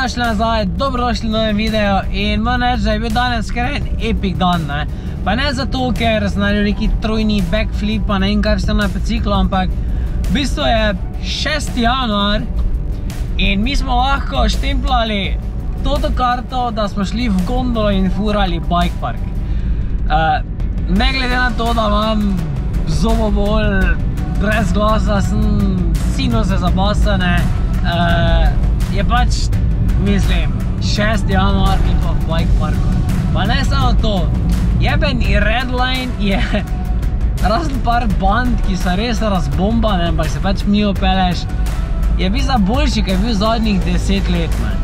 Dobrodošli nazaj, dobrodošli v novem videu in moram reči, da je bil danes kar en epic dan, ne. Pa ne zato, ker sem naredil neki trojni backflip, pa ne vem kaj vse na biciklu, ampak v bistvu je 6. januar in mi smo lahko štemplali toto karto, da smo šli v gondolo in furali bike park. Ne glede na to, da imam zobobol, brez glasa, sinuse zabasane, je pač, mislim, 6. januar in pa v bike parku. Pa ne samo to, jebeni Redline je razen par band, ki so res razbombane, ampak se pač mijo peleš, je bil za boljši, ki je bil zadnjih 10 let, man.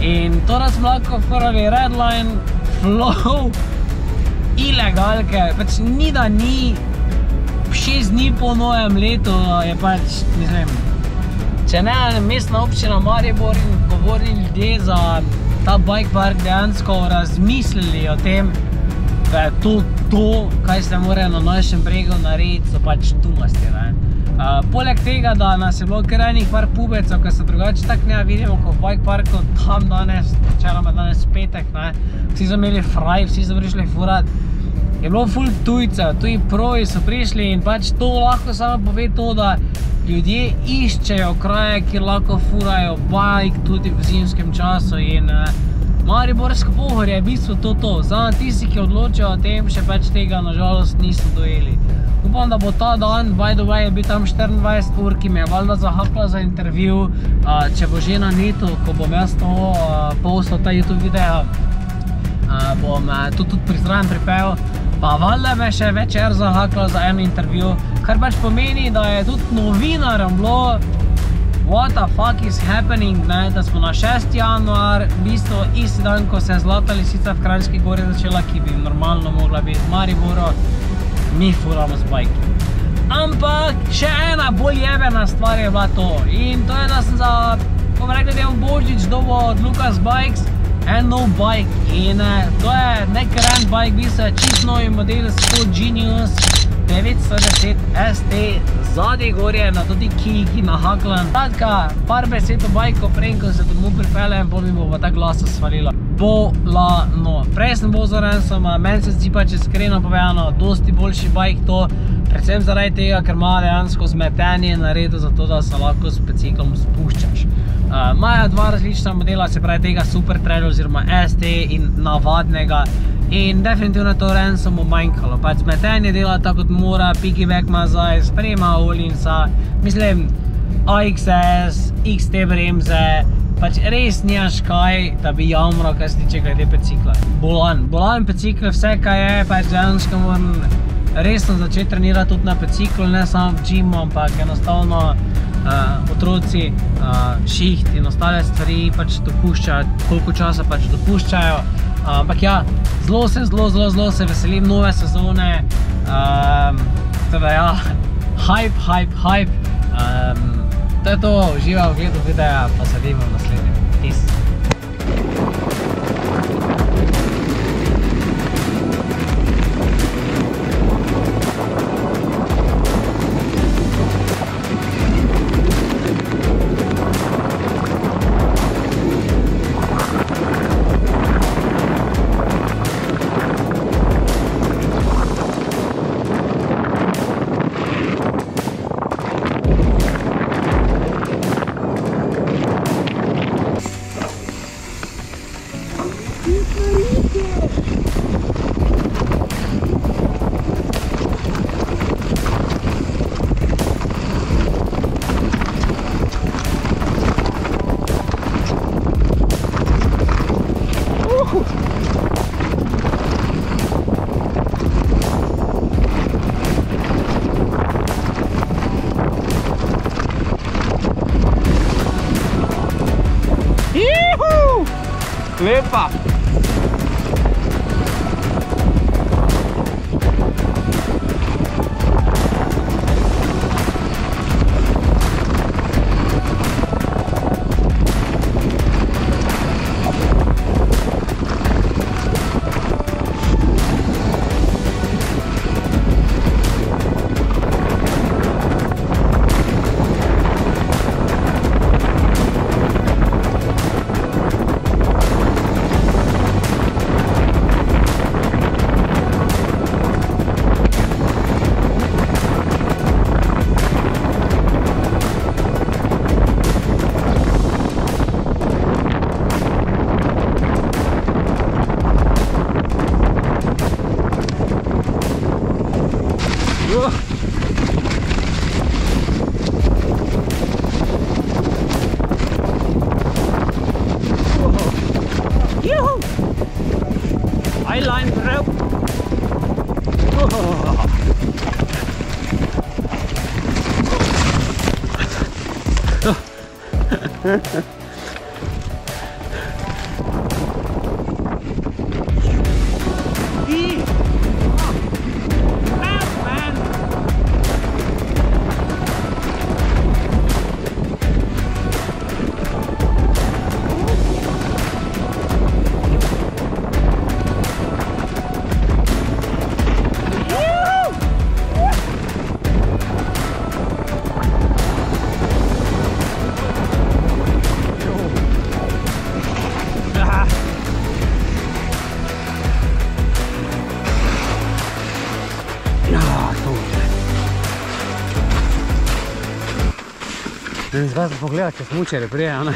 In to, da smo lahko furali Redline, Flow, ilegalke, pač ni da ni 6 dni po novem letu, je pač, mislim, če ne mestna občina Maribor in govorni ljudje za ta bike park dejansko razmislili o tem, da je to, kaj se more na našem bregu narediti, so pač tumasti, ne. Poleg tega, da nas je bilo kar enih par pubecov, ko se drugače tak ne vidimo, ko v bike parku tam danes, načeloma danes petek, ne, vsi so imeli fraj, vsi so prišli furat, je bilo ful tujcev, tuji proji so prišli in pač to lahko samo pove to, da ljudje iščejo kraje, kjer lahko furajo bike tudi v zimskem času in Mariborsko pohorje je v bistvu to. Samo tisti, ki odločajo o tem, še pač tega nažalost niso dojeli. Upam, da bo ta dan, by the way, je bil tam 24 ur, ki me je valjda zahapla za intervju, če bo že na netu, ko bom jaz to postal ta YouTube video, bom tudi prizraven pripel, pa valjda me še večer zahakla za eno intervju, kar pač pomeni, da je tudi novinarjem bilo what the fuck is happening, ne, da smo na 6. januar, v bistvu isti dan, ko se je Zlata lisica v Kranjski Gori začela, ki bi normalno mogla biti v Mariboru, mi furamo z bajki. Ampak še ena bolj jebena stvar je bila to in to je, da sem za, bom rekel, da je Božič dobil od Lucas Bikes en nov bike in to je nek rand bike, v bistvu je čist novi model Sport Genius 910 ST, zadnji gorje na tudi kiki nahaklan. Kratka, par besed o bajku, prej, ko se domov pripeljem, pol mi bo pa ta glasa svalila. Bolano. Prej sem bolj zoren, meni se zdi pač iskreno povedano, dosti boljši bajk to, predvsem zaradi tega, ker ima dejansko zmetenje naredil za to, da se lahko s biciklom spuščaš. Imajo dva različna modela, se pravi tega Super Trail oziroma ST in navadnega in definitivno to Ransom mu manjkalo. Pač zmetenje dela tako kot mora, piggyback ima zdaj, sprejema Olinsa, mislim AXS, XT bremze, pač res nimaš kaj, da bi jamral, kaj se tiče glede bicikla. Bolan bicikl, vse kaj je, pač dejansko moram resno začeti trenirati tudi na biciklu, ne samo v gymu, ampak enostavno otroci, šiht in ostale stvari pač dopuščajo, koliko časa pač dopuščajo. Ampak ja, zelo se veselim nove sezone, teda ja, hype. To je to, uživaj v gledu videa, pa se vidimo v naslednjem. Peace. Lepa! Eyeline rope. Ne znam vas pogledat će smučere prije, ona.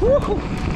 Woohoo!